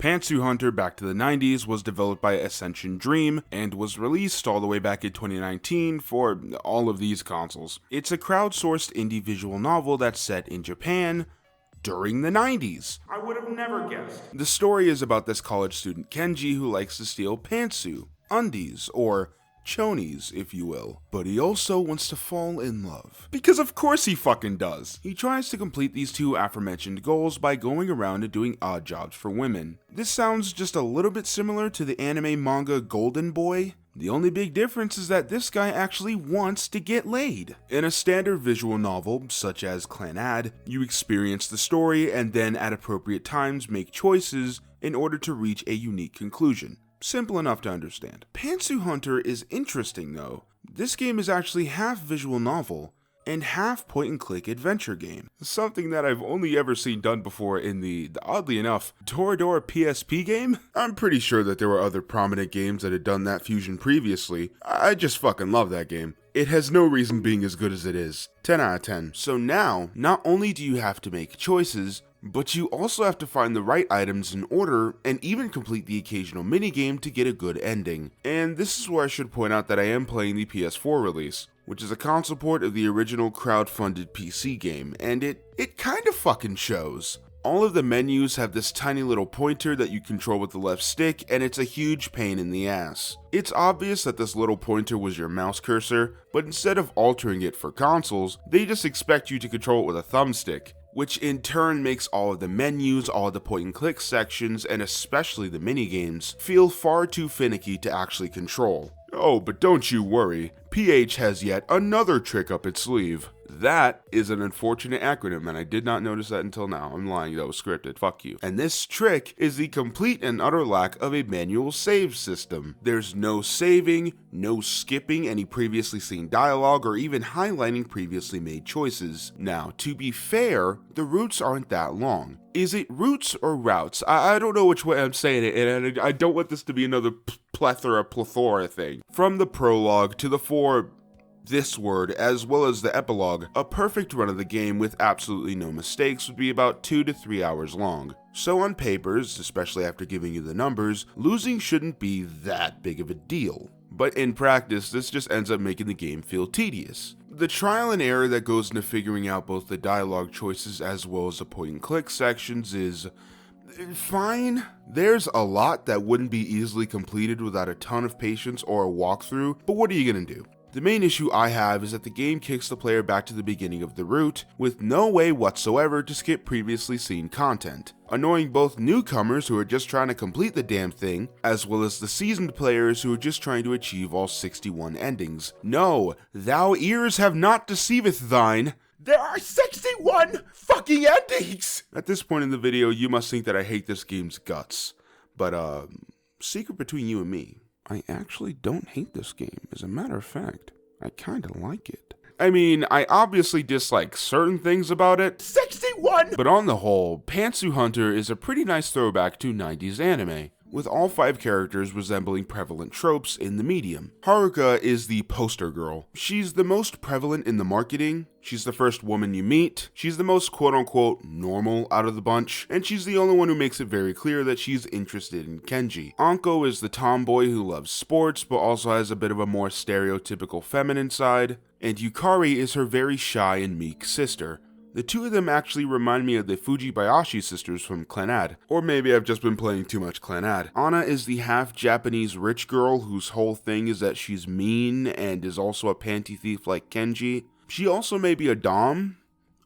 Pantsu Hunter back to the 90s was developed by Ascension Dream and was released all the way back in 2019 for all of these consoles. It's a crowdsourced indie visual novel that's set in Japan during the 90s. I would have never guessed. The story is about this college student Kenji who likes to steal pantsu, undies, or chonies, if you will. But he also wants to fall in love. Because of course he fucking does. He tries to complete these two aforementioned goals by going around and doing odd jobs for women. This sounds just a little bit similar to the anime manga Golden Boy. The only big difference is that this guy actually wants to get laid. In a standard visual novel, such as Clannad, you experience the story and then at appropriate times make choices in order to reach a unique conclusion. Simple enough to understand. Pantsu Hunter is interesting though. This game is actually half visual novel and half point-and-click adventure game. Something that I've only ever seen done before in the oddly enough, Toradora PSP game? I'm pretty sure that there were other prominent games that had done that fusion previously. I just fucking love that game. It has no reason being as good as it is. 10 out of 10. So now, not only do you have to make choices, but you also have to find the right items in order and even complete the occasional minigame to get a good ending. And this is where I should point out that I am playing the PS4 release, which is a console port of the original crowd-funded PC game, and it kind of fucking shows. All of the menus have this tiny little pointer that you control with the left stick, and it's a huge pain in the ass. It's obvious that this little pointer was your mouse cursor, but instead of altering it for consoles, they just expect you to control it with a thumbstick, which in turn makes all of the menus, all of the point-and-click sections, and especially the minigames, feel far too finicky to actually control. Oh, but don't you worry, PH has yet another trick up its sleeve. That is an unfortunate acronym, and I did not notice that until now. I'm lying, that was scripted, fuck you. And this trick is the complete and utter lack of a manual save system. There's no saving, no skipping any previously seen dialogue, or even highlighting previously made choices. Now, to be fair, the routes aren't that long. Is it routes or routes? I don't know which way I'm saying it, and I don't want this to be another plethora thing. From the prologue to the this word, as well as the epilogue, a perfect run of the game with absolutely no mistakes would be about 2 to 3 hours long. So on papers, especially after giving you the numbers, losing shouldn't be that big of a deal. But in practice, this just ends up making the game feel tedious. The trial and error that goes into figuring out both the dialogue choices as well as the point-and-click sections is fine. There's a lot that wouldn't be easily completed without a ton of patience or a walkthrough, but what are you gonna do? The main issue I have is that the game kicks the player back to the beginning of the route, with no way whatsoever to skip previously seen content, annoying both newcomers who are just trying to complete the damn thing, as well as the seasoned players who are just trying to achieve all 61 endings. No, thou ears have not deceiveth thine. There are 61 fucking endings! At this point in the video, you must think that I hate this game's guts. But, secret between you and me, I actually don't hate this game. As a matter of fact, I kinda like it. I mean, I obviously dislike certain things about it. 61! But on the whole, Pantsu Hunter is a pretty nice throwback to 90s anime, with all 5 characters resembling prevalent tropes in the medium. Haruka is the poster girl. She's the most prevalent in the marketing, she's the first woman you meet, she's the most quote-unquote normal out of the bunch, and she's the only one who makes it very clear that she's interested in Kenji. Anko is the tomboy who loves sports, but also has a bit of a more stereotypical feminine side, and Yukari is her very shy and meek sister. The two of them actually remind me of the Fujibayashi sisters from Clannad, or maybe I've just been playing too much Clannad. Anna is the half-Japanese rich girl whose whole thing is that she's mean and is also a panty thief like Kenji. She also may be a dom.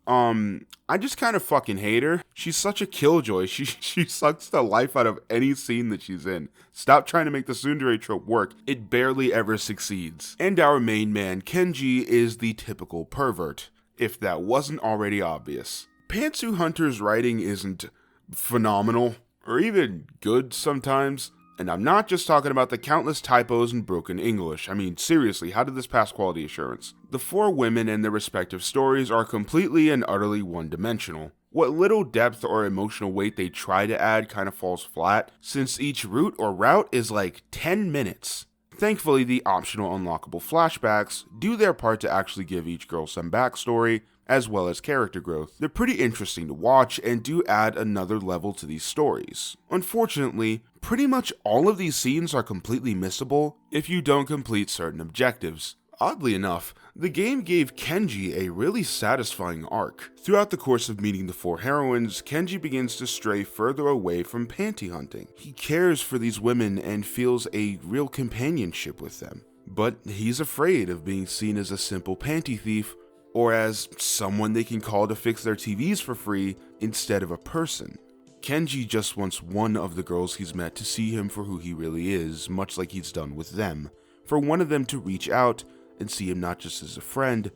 I just kind of fucking hate her. She's such a killjoy. She sucks the life out of any scene that she's in. Stop trying to make the tsundere trope work. It barely ever succeeds. And our main man, Kenji, is the typical pervert, if that wasn't already obvious. Pantsu Hunter's writing isn't phenomenal, or even good sometimes, and I'm not just talking about the countless typos and broken English. I mean, seriously, how did this pass quality assurance? The 4 women and their respective stories are completely and utterly one-dimensional. What little depth or emotional weight they try to add kind of falls flat, since each route or route is like 10 minutes. Thankfully, the optional unlockable flashbacks do their part to actually give each girl some backstory, as well as character growth. They're pretty interesting to watch and do add another level to these stories. Unfortunately, pretty much all of these scenes are completely missable if you don't complete certain objectives. Oddly enough, the game gave Kenji a really satisfying arc. Throughout the course of meeting the 4 heroines, Kenji begins to stray further away from panty hunting. He cares for these women and feels a real companionship with them. But he's afraid of being seen as a simple panty thief, or as someone they can call to fix their TVs for free instead of a person. Kenji just wants one of the girls he's met to see him for who he really is, much like he's done with them. For one of them to reach out and see him not just as a friend,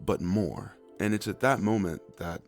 but more. And it's at that moment that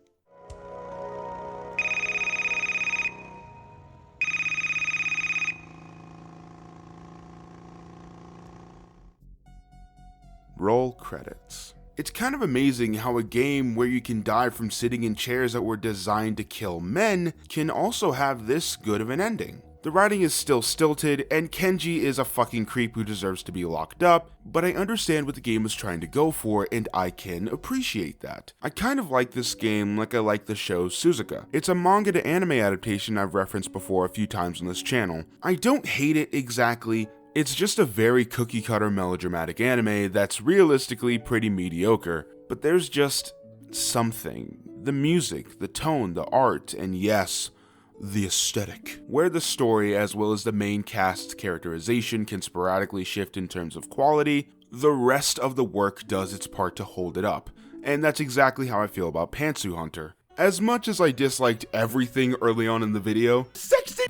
roll credits. It's kind of amazing how a game where you can die from sitting in chairs that were designed to kill men can also have this good of an ending. The writing is still stilted, and Kenji is a fucking creep who deserves to be locked up, but I understand what the game was trying to go for, and I can appreciate that. I kind of like this game like I like the show Suzuka. It's a manga to anime adaptation I've referenced before a few times on this channel. I don't hate it exactly. It's just a very cookie-cutter melodramatic anime that's realistically pretty mediocre, but there's just something. The music, the tone, the art, and yes, the aesthetic, where the story as well as the main cast's characterization can sporadically shift in terms of quality, the rest of the work does its part to hold it up, and that's exactly how I feel about Pantsu Hunter. As much as I disliked everything early on in the video,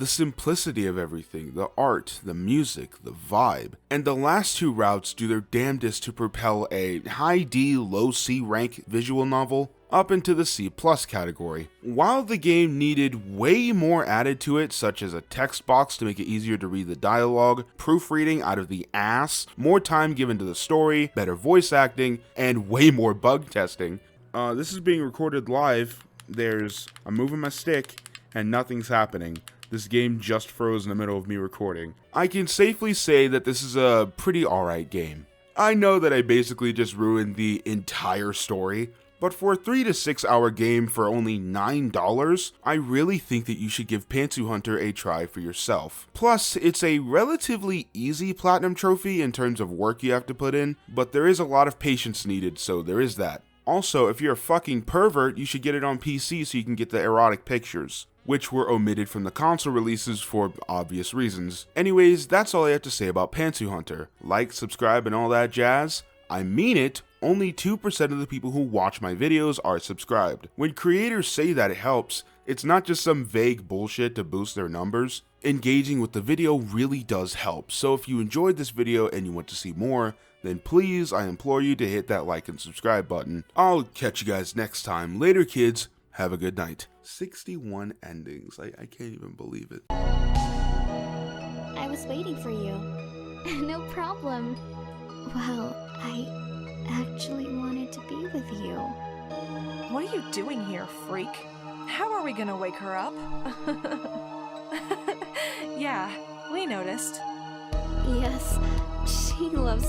the simplicity of everything, the art, the music, the vibe, and the last 2 routes do their damnedest to propel a high D, low C rank visual novel up into the C+ category. While the game needed way more added to it, such as a text box to make it easier to read the dialogue, proofreading out of the ass, more time given to the story, better voice acting, and way more bug testing. This is being recorded live. I'm moving my stick and nothing's happening. This game just froze in the middle of me recording. I can safely say that this is a pretty alright game. I know that I basically just ruined the entire story, but for a 3 to 6 hour game for only $9, I really think that you should give Pantsu Hunter a try for yourself. Plus, it's a relatively easy platinum trophy in terms of work you have to put in, but there is a lot of patience needed, so there is that. Also, if you're a fucking pervert, you should get it on PC so you can get the erotic pictures, which were omitted from the console releases for obvious reasons. Anyways, that's all I have to say about Pantsu Hunter. Like, subscribe, and all that jazz. I mean it, only 2% of the people who watch my videos are subscribed. When creators say that it helps, it's not just some vague bullshit to boost their numbers. Engaging with the video really does help, so if you enjoyed this video and you want to see more, then please, I implore you to hit that like and subscribe button. I'll catch you guys next time. Later, kids. Have a good night. 61 endings. I can't even believe it. I was waiting for you. No problem. Well, I actually wanted to be with you. What are you doing here, freak? How are we gonna wake her up? Yeah, we noticed. Yes, she loves